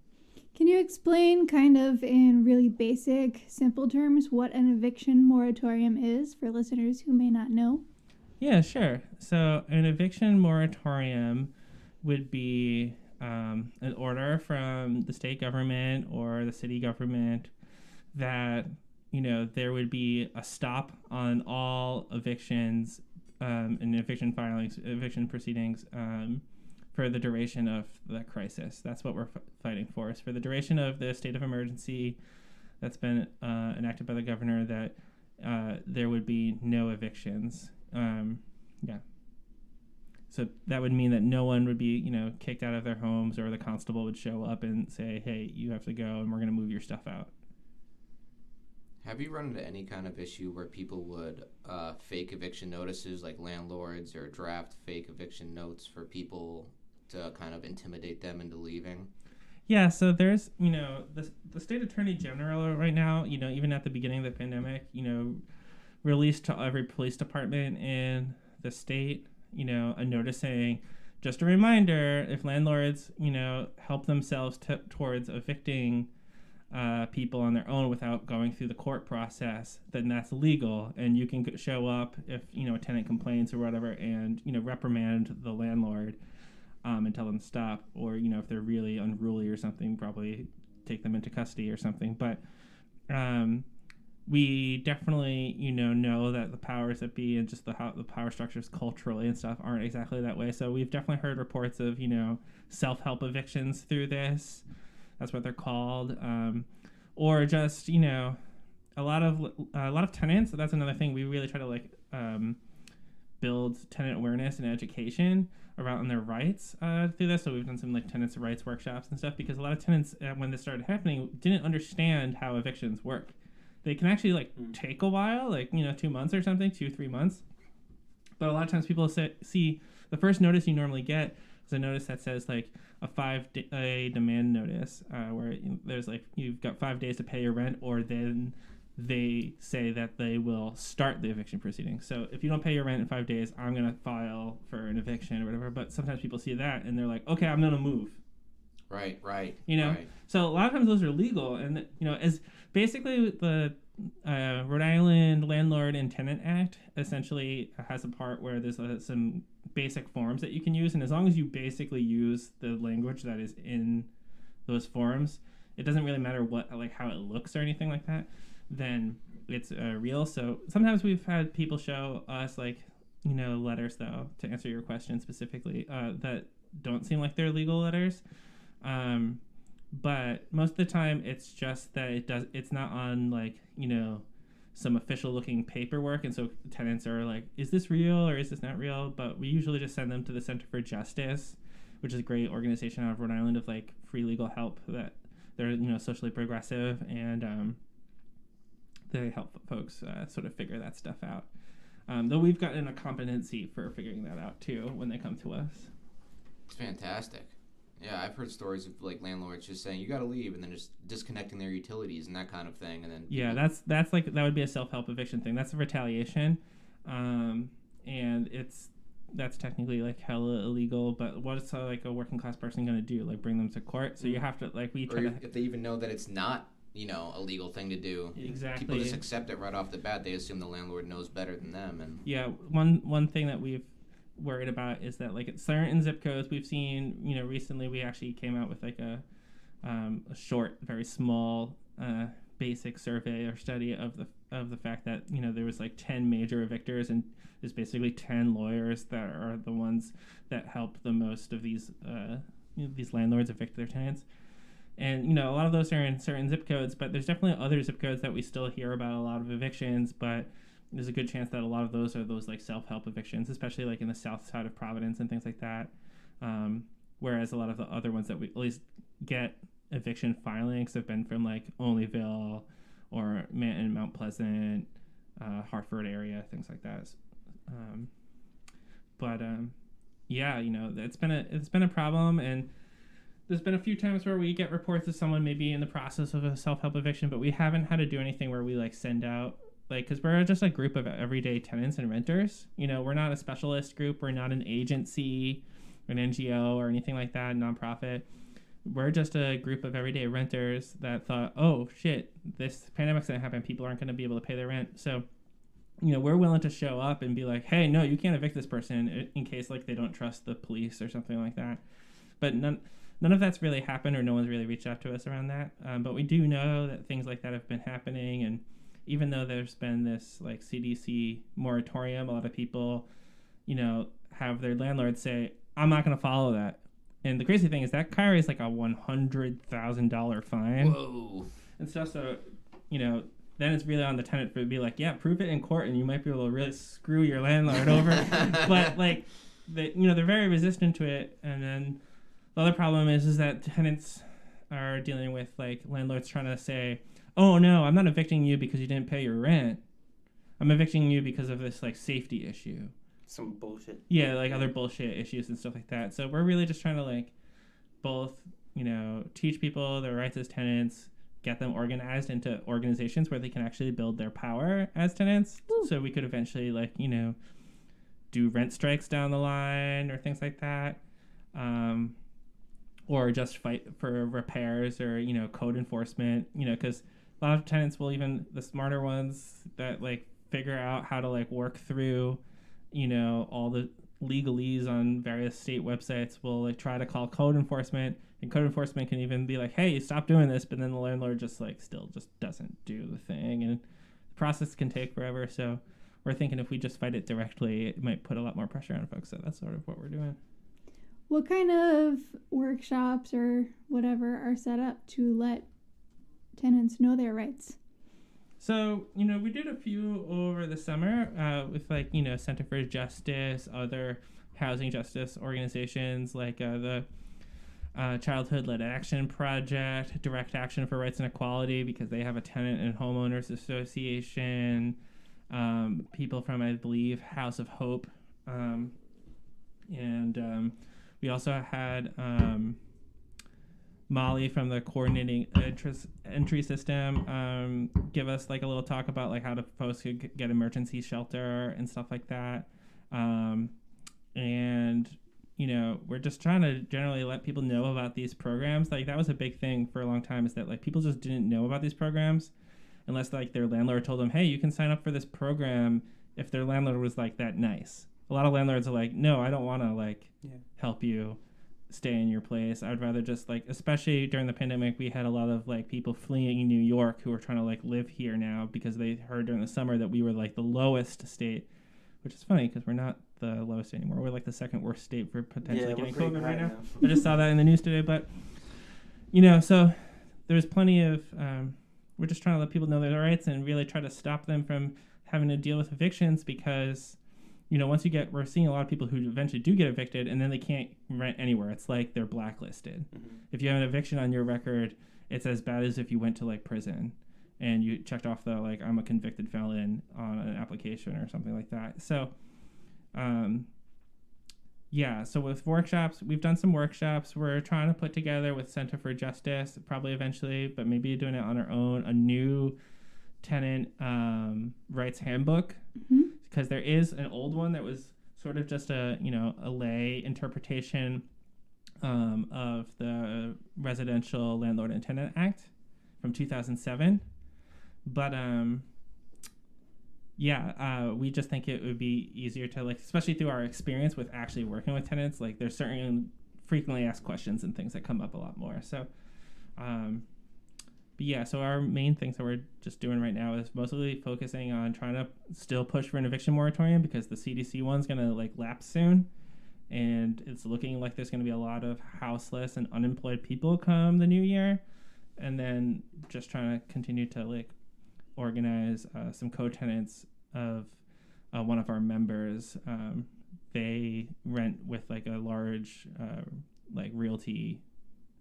Can you explain kind of in really basic, simple terms what an eviction moratorium is for listeners who may not know? Yeah, sure. So an eviction moratorium would be an order from the state government or the city government that, there would be a stop on all evictions and eviction filings, eviction proceedings for the duration of the crisis. That's what we're fighting for. Is for the duration of the state of emergency that's been enacted by the governor, that there would be no evictions. Yeah. So that would mean that no one would be, kicked out of their homes, or the constable would show up and say, hey, you have to go and we're going to move your stuff out. Have you run into any kind of issue where people would fake eviction notices, like landlords, or draft fake eviction notes for people to kind of intimidate them into leaving? Yeah, so there's, the state attorney general right now, even at the beginning of the pandemic, released to every police department in the state, a notice saying, just a reminder, if landlords, help themselves towards evicting people on their own without going through the court process, then that's illegal, and you can show up if a tenant complains or whatever, and reprimand the landlord and tell them to stop, or if they're really unruly or something, probably take them into custody or something. But we definitely know that the powers that be and just how the power structures culturally and stuff aren't exactly that way. So we've definitely heard reports of self-help evictions through this. That's what they're called, or just a lot of tenants. That's another thing we really try to build tenant awareness and education around their rights through this. So we've done some tenants' rights workshops and stuff, because a lot of tenants when this started happening didn't understand how evictions work. They can actually take a while, 2 months or something, 2-3 months. But a lot of times people see the first notice you normally get is a notice that says a 5-day demand notice, where there's you've got 5 days to pay your rent, or then they say that they will start the eviction proceeding. So if you don't pay your rent in 5 days, I'm going to file for an eviction or whatever. But sometimes people see that and they're like, okay, I'm going to move. Right. Right. So a lot of times those are legal, and as basically the Rhode Island Landlord and Tenant Act essentially has a part where there's some basic forms that you can use, and as long as you basically use the language that is in those forms, it doesn't really matter what how it looks or anything like that, then it's real. So sometimes we've had people show us letters, though, to answer your question specifically, that don't seem like they're legal letters. But most of the time it's just that it's not on some official looking paperwork, and so tenants are like, is this real or is this not real? But we usually just send them to the Center for Justice, which is a great organization out of Rhode Island of free legal help, that they're socially progressive, and they help folks sort of figure that stuff out. Though we've gotten a competency for figuring that out too when they come to us. It's fantastic. Yeah, I've heard stories of landlords just saying you got to leave, and then just disconnecting their utilities and that kind of thing, and then that's that would be a self-help eviction thing. That's a retaliation, and that's technically hella illegal. But what is a working class person going to do? Bring them to court? So you have to if they even know that it's not a legal thing to do. Exactly. People just accept it right off the bat. They assume the landlord knows better than them, and one thing that we've worried about is that at certain zip codes we've seen recently, we actually came out with a short, very small basic survey or study of the fact that there was 10 major evictors, and there's basically 10 lawyers that are the ones that help the most of these landlords evict their tenants. And a lot of those are in certain zip codes, but there's definitely other zip codes that we still hear about a lot of evictions, but there's a good chance that a lot of those are those self-help evictions, especially in the south side of Providence and things like that. Whereas a lot of the other ones that we at least get eviction filings have been from Olivia or Manton, Mount Pleasant, Hartford area, things like that. It's been a problem, and there's been a few times where we get reports of someone maybe in the process of a self-help eviction, but we haven't had to do anything where we send out because we're just a group of everyday tenants and renters. We're not a specialist group. We're not an agency or an NGO or anything like that, nonprofit. we're just a group of everyday renters that thought, oh shit, this pandemic's gonna happen, people aren't gonna be able to pay their rent. So, we're willing to show up and be like, hey, no, you can't evict this person in case like they don't trust the police or something like that. But none of that's really happened, or no one's really reached out to us around that. But we do know that things like that have been happening, and even though there's been this like CDC moratorium, a lot of people, have their landlords say, I'm not going to follow that. And the crazy thing is that carries like a $100,000 fine. Whoa. And stuff. So, then it's really on the tenant to be like, yeah, prove it in court, and you might be able to really screw your landlord over. But like, they're very resistant to it. And then the other problem is that tenants are dealing with like landlords trying to say, oh no, I'm not evicting you because you didn't pay your rent. I'm evicting you because of this like safety issue. Some bullshit. Yeah, like other bullshit issues and stuff like that. So we're really just trying to like both, teach people their rights as tenants, get them organized into organizations where they can actually build their power as tenants. Ooh. So we could eventually like, do rent strikes down the line or things like that. Or just fight for repairs or, code enforcement, because a lot of tenants will, even the smarter ones that like figure out how to like work through, all the legalese on various state websites will like try to call code enforcement, and code enforcement can even be like, hey, stop doing this. But then the landlord just like still just doesn't do the thing. And the process can take forever. So we're thinking if we just fight it directly, it might put a lot more pressure on folks. So that's sort of what we're doing. What kind of workshops or whatever are set up to let tenants know their rights? So, we did a few over the summer with like, Center for Justice, other housing justice organizations like the Childhood-Led Action Project, Direct Action for Rights and Equality, because they have a tenant and homeowners association, people from, I believe, House of Hope, and we also had Molly from the coordinating entry system give us like a little talk about like how to folks could get emergency shelter and stuff like that. And we're just trying to generally let people know about these programs. Like that was a big thing for a long time, is that like people just didn't know about these programs unless like their landlord told them, hey, you can sign up for this program, if their landlord was like that nice. A lot of landlords are like, no, I don't want to like help you stay in your place. I'd rather just like, especially during the pandemic, we had a lot of like people fleeing New York who were trying to like live here now because they heard during the summer that we were like the lowest state, which is funny because we're not the lowest anymore. We're like the second worst state for potentially getting COVID right now. I just saw that in the news today. But so there's plenty of we're just trying to let people know their rights and really try to stop them from having to deal with evictions, because once we're seeing a lot of people who eventually do get evicted and then they can't rent anywhere. It's like they're blacklisted. Mm-hmm. If you have an eviction on your record, it's as bad as if you went to like prison and you checked off the like, I'm a convicted felon on an application or something like that. So, so with workshops, we've done some workshops. We're trying to put together with Center for Justice, probably eventually, but maybe doing it on our own, a new tenant rights handbook. Mm-hmm. Because there is an old one that was sort of just a lay interpretation of the Residential Landlord and Tenant Act from 2007. But we just think it would be easier to like, especially through our experience with actually working with tenants, like there's certain frequently asked questions and things that come up a lot more. So so our main things that we're just doing right now is mostly focusing on trying to still push for an eviction moratorium, because the CDC one's going to like lapse soon. And it's looking like there's going to be a lot of houseless and unemployed people come the new year. And then just trying to continue to like organize some co-tenants of one of our members. They rent with like a large like realty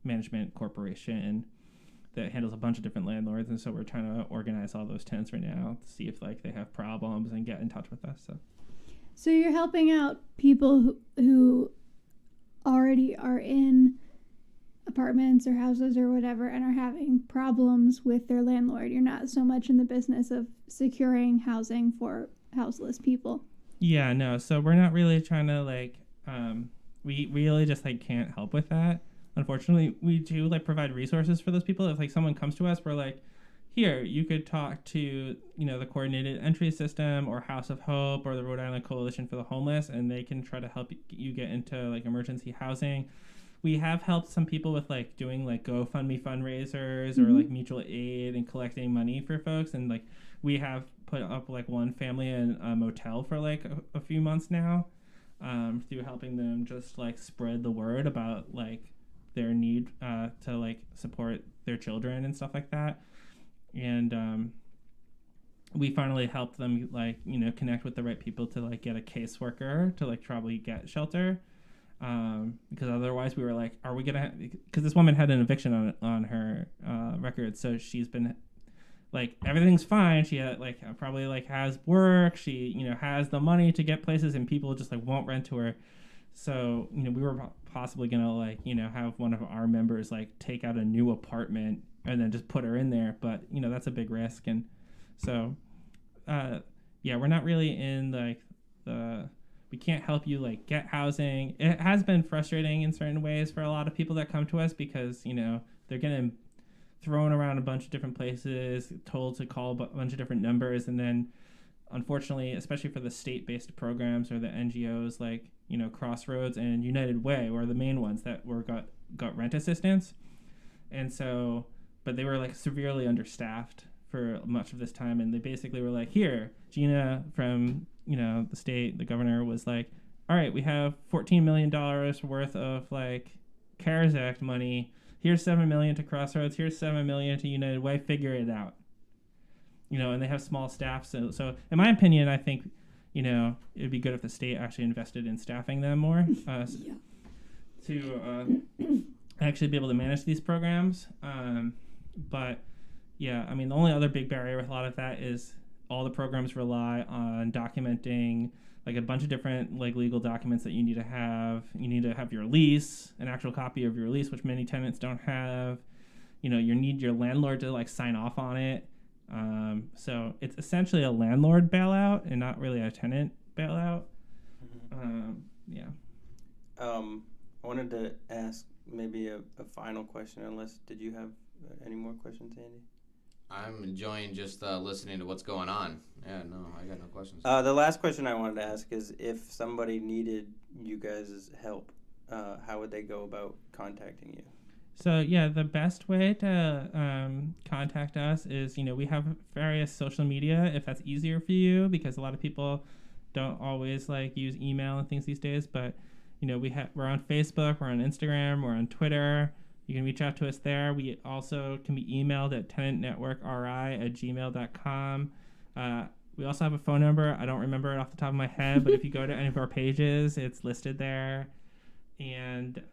management corporation that handles a bunch of different landlords, and so we're trying to organize all those tenants right now to see if like they have problems and get in touch with us. So you're helping out people who already are in apartments or houses or whatever and are having problems with their landlord. You're not so much in the business of securing housing for houseless people. Yeah, no. So we're not really trying to like we really just like can't help with that. unfortunately, we do like provide resources for those people. If like someone comes to us, we're like, here, you could talk to, the coordinated entry system or House of Hope or the Rhode Island Coalition for the Homeless, and they can try to help you get into like emergency housing. We have helped some people with like doing like GoFundMe fundraisers or like mutual aid and collecting money for folks. And like we have put up like one family in a motel for like a few months now, through helping them just like spread the word about like their need to like support their children and stuff like that. And we finally helped them like connect with the right people to like get a caseworker to like probably get shelter, because otherwise we were like, are we gonna, because this woman had an eviction on her record, so she's been like, everything's fine, she had like probably like has work, she has the money to get places, and people just like won't rent to her. So we were possibly gonna like have one of our members like take out a new apartment and then just put her in there, but that's a big risk. And so we're not really in like we can't help you like get housing. It has been frustrating in certain ways for a lot of people that come to us, because they're getting thrown around a bunch of different places, told to call a bunch of different numbers, and then unfortunately, especially for the state-based programs or the NGOs like Crossroads and United Way were the main ones that got rent assistance. And so, but they were like severely understaffed for much of this time, and they basically were like, here, Gina from the state, the governor was like, all right, we have $14 million worth of like CARES Act money, here's $7 million to Crossroads, here's $7 million to United Way, figure it out. And they have small staffs, so in my opinion, I think it'd be good if the state actually invested in staffing them more, to actually be able to manage these programs. But yeah, I mean, the only other big barrier with a lot of that is all the programs rely on documenting like a bunch of different like legal documents that you need to have. You need to have your lease, an actual copy of your lease, which many tenants don't have. You need your landlord to like sign off on it. So it's essentially a landlord bailout and not really a tenant bailout. I wanted to ask maybe a final question, unless, did you have any more questions, Andy? I'm enjoying just listening to what's going on. Yeah, no, I got no questions. The last question I wanted to ask is, if somebody needed you guys' help, how would they go about contacting you? So yeah, the best way to contact us is, we have various social media, if that's easier for you, because a lot of people don't always like use email and things these days. But we're on Facebook, we're on Instagram, we're on Twitter. You can reach out to us there. We also can be emailed at tenantnetworkri@gmail.com. We also have a phone number. I don't remember it off the top of my head, but if you go to any of our pages, it's listed there. And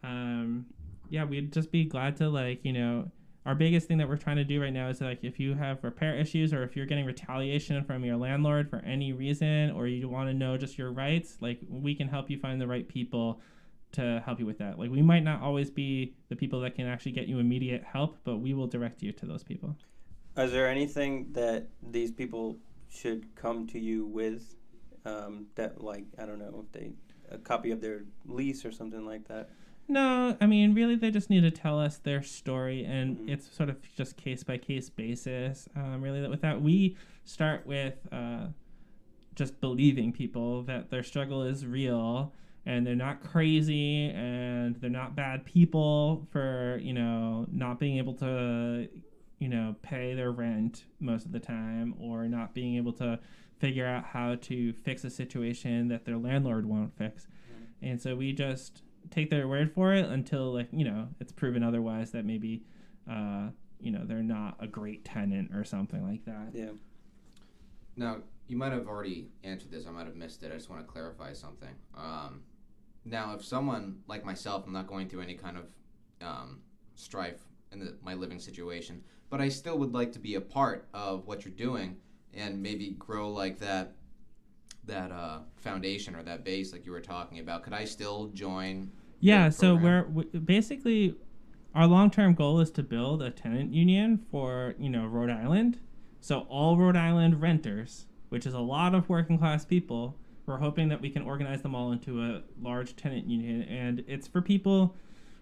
we'd just be glad to our biggest thing that we're trying to do right now is like, if you have repair issues or if you're getting retaliation from your landlord for any reason, or you want to know just your rights, like we can help you find the right people to help you with that. Like we might not always be the people that can actually get you immediate help, but we will direct you to those people. Is there anything that these people should come to you with, that like, I don't know, if a copy of their lease or something like that? No, I mean, really, they just need to tell us their story, and it's sort of just case-by-case basis. Really, with that, we start with just believing people that their struggle is real, and they're not crazy, and they're not bad people for, not being able to, pay their rent most of the time, or not being able to figure out how to fix a situation that their landlord won't fix. And so we just take their word for it until it's proven otherwise, that maybe they're not a great tenant or something like that. Yeah. Now, you might have already answered this. I might have missed it. I just want to clarify something. Now, if someone like myself, I'm not going through any kind of strife in my living situation, but I still would like to be a part of what you're doing and maybe grow like that foundation or that base like you were talking about, could I still join? Yeah, so we basically, our long-term goal is to build a tenant union for, Rhode Island. So all Rhode Island renters, which is a lot of working class people, we're hoping that we can organize them all into a large tenant union. And it's for people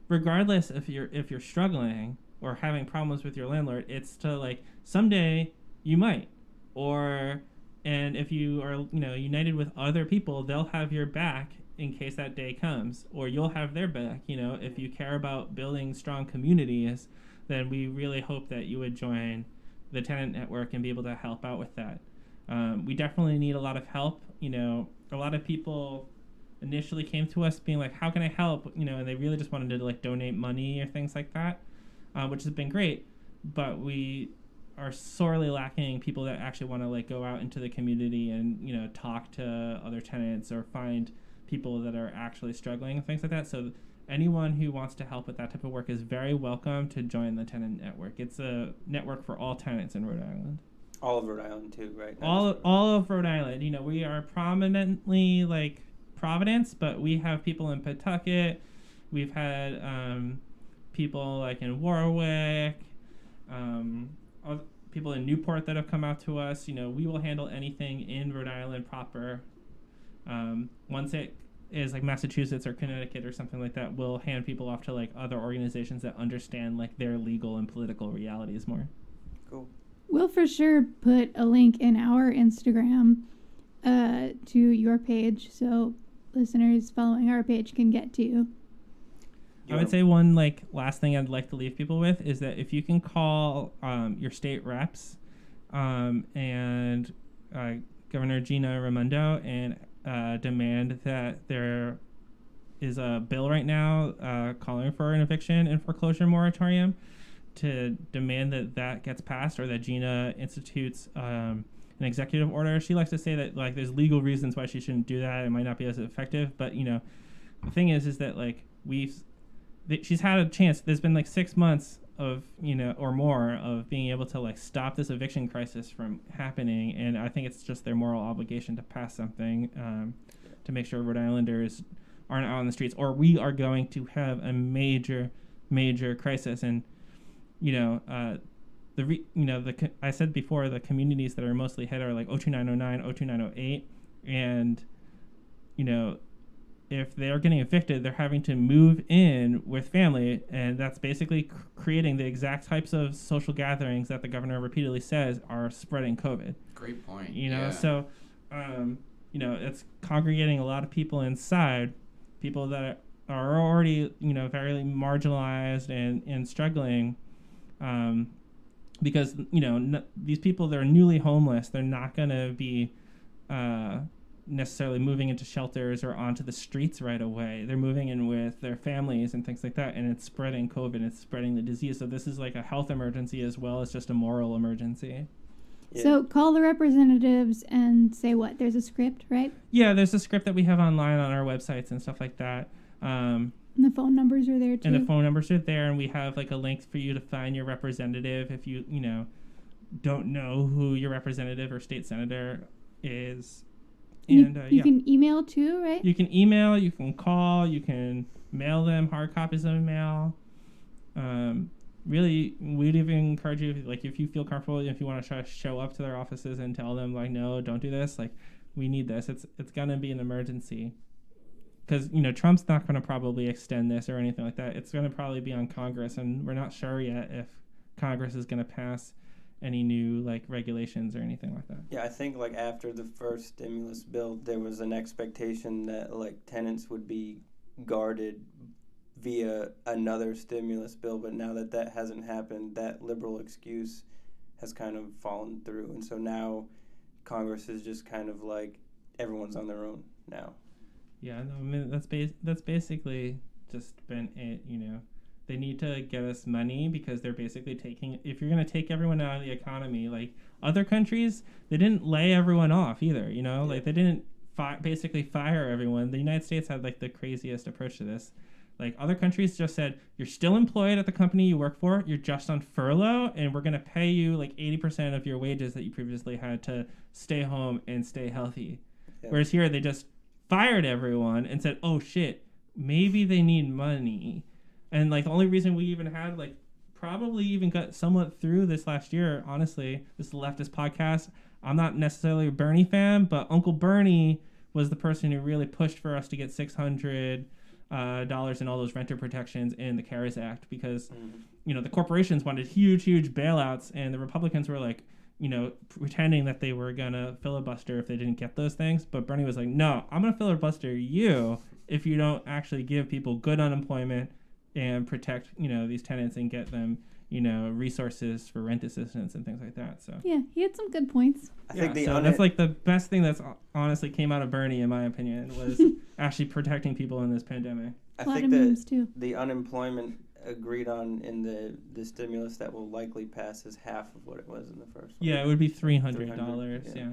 regardless if you're struggling or having problems with your landlord, it's to like someday you might, and if you are united with other people, they'll have your back in case that day comes, or you'll have their back. If you care about building strong communities, then we really hope that you would join the Tenant Network and be able to help out with that. We definitely need a lot of help. A lot of people initially came to us being like, how can I help? And they really just wanted to like donate money or things like that, which has been great. But we are sorely lacking people that actually want to like go out into the community and, talk to other tenants or find people that are actually struggling and things like that. So anyone who wants to help with that type of work is very welcome to join the Tenant Network. It's a network for all tenants in Rhode Island. All of Rhode Island too, right? All of Rhode Island. We are prominently like Providence, but we have people in Pawtucket. We've had people like in Warwick, people in Newport that have come out to us. We will handle anything in Rhode Island proper. Once it is like Massachusetts or Connecticut or something like that, we'll hand people off to like other organizations that understand like their legal and political realities more. Cool. We'll for sure put a link in our Instagram to your page, so listeners following our page can get to you. I would say one like last thing I'd like to leave people with is that if you can call your state reps and Governor Gina Raimondo and demand that there is a bill right now calling for an eviction and foreclosure moratorium, to demand that gets passed, or that Gina institutes an executive order. She likes to say that like there's legal reasons why she shouldn't do that. It might not be as effective, but the thing is that like she's had a chance. There's been like 6 months of or more of being able to like stop this eviction crisis from happening, and I think it's just their moral obligation to pass something to make sure Rhode Islanders aren't out on the streets, or we are going to have a major crisis. And I said before, the communities that are mostly hit are like 02909, 02908, and if they're getting evicted, they're having to move in with family, and that's basically creating the exact types of social gatherings that the governor repeatedly says are spreading COVID. Great point. So it's congregating a lot of people inside, people that are already very marginalized and struggling, because these people, they're newly homeless. They're not going to be necessarily moving into shelters or onto the streets right away. They're moving in with their families and things like that, and it's spreading COVID, it's spreading the disease. So this is like a health emergency as well as just a moral emergency. Yeah. So call the representatives and say what? There's a script, right? Yeah, there's a script that we have online on our websites and stuff like that. And the phone numbers are there too. And the phone numbers are there, and we have like a link for you to find your representative if you don't know who your representative or state senator is. And you can email too, right? You can email, you can call, you can mail them hard copies of mail. Really, we'd even encourage you, if you feel comfortable, if you want to try to show up to their offices and tell them, like, no, don't do this. Like, we need this. It's going to be an emergency. Because, Trump's not going to probably extend this or anything like that. It's going to probably be on Congress, and we're not sure yet if Congress is going to pass any new regulations or anything like that. Yeah, I think after the first stimulus bill, there was an expectation that tenants would be guarded via another stimulus bill, but now that hasn't happened, that liberal excuse has kind of fallen through, and so now Congress is just kind of everyone's on their own now. Yeah, no, I mean that's basically just been it. They need to get us money because they're basically taking. If you're going to take everyone out of the economy, other countries, they didn't lay everyone off either. Yeah. They didn't basically fire everyone. The United States had the craziest approach to this. Other countries just said, you're still employed at the company you work for. You're just on furlough, and we're going to pay you 80% of your wages that you previously had to stay home and stay healthy. Yeah. Whereas here, they just fired everyone and said, oh shit, maybe they need money. And the only reason we even had probably even got somewhat through this last year, honestly, this leftist podcast, I'm not necessarily a Bernie fan, but Uncle Bernie was the person who really pushed for us to get 600 dollars in all those renter protections in the CARES Act because, the corporations wanted huge bailouts, and the Republicans were like, pretending that they were going to filibuster if they didn't get those things. But Bernie was like, no, I'm going to filibuster you if you don't actually give people good unemployment and protect, these tenants and get them, resources for rent assistance and things like that. So yeah, he had some good points. I think that's like the best thing that's honestly came out of Bernie, in my opinion, was actually protecting people in this pandemic. I A lot think of memes too. the unemployment agreed on in the stimulus that will likely pass is half of what it was in the first one. Yeah, it would be $300. Yeah.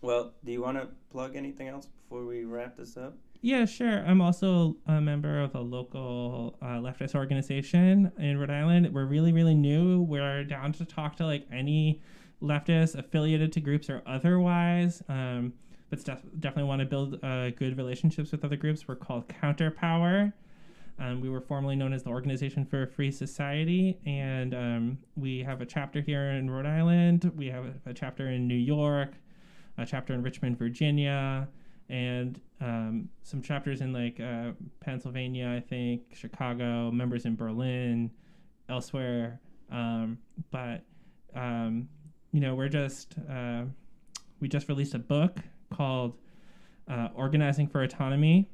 Well, do you want to plug anything else before we wrap this up? Yeah, sure. I'm also a member of a local leftist organization in Rhode Island. We're really, really new. We're down to talk to like any leftists affiliated to groups or otherwise. But definitely want to build good relationships with other groups. We're called Counterpower. We were formerly known as the Organization for a Free Society, and we have a chapter here in Rhode Island. We have a chapter in New York, a chapter in Richmond, Virginia, and some chapters in like Pennsylvania, I think, Chicago, members in Berlin, elsewhere. But we just released a book called Organizing for Autonomy.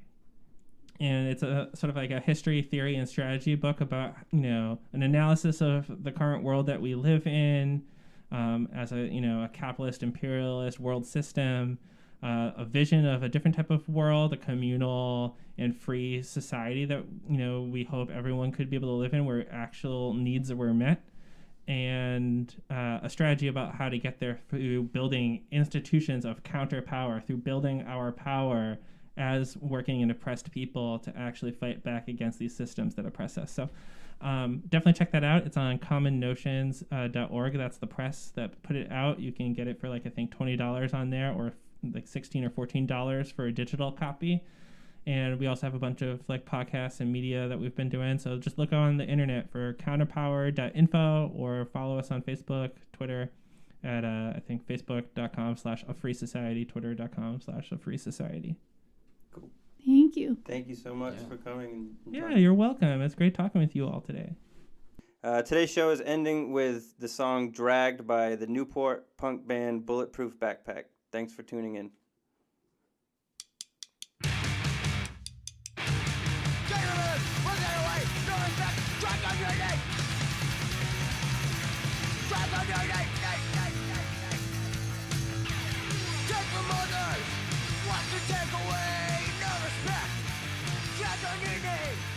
And it's a sort of like a history, theory, and strategy book about, an analysis of the current world that we live in as a capitalist, imperialist world system, a vision of a different type of world, a communal and free society that, we hope everyone could be able to live in where actual needs were met, and a strategy about how to get there through building institutions of counterpower, through building our power as working in oppressed people to actually fight back against these systems that oppress us. So definitely check that out. It's on commonnotions.org. That's the press that put it out. You can get it for I think $20 on there, or like $16 or $14 for a digital copy. And we also have a bunch of podcasts and media that we've been doing. So just look on the internet for counterpower.info, or follow us on Facebook, Twitter at I think facebook.com/afreesociety, twitter.com/afreesociety. Cool. Thank you. Thank you so much for coming. Yeah, you're welcome. It's great talking with you all today. Today's show is ending with the song Dragged by the Newport punk band Bulletproof Backpack. Thanks for tuning in. Take away, no respect. Drag on your name.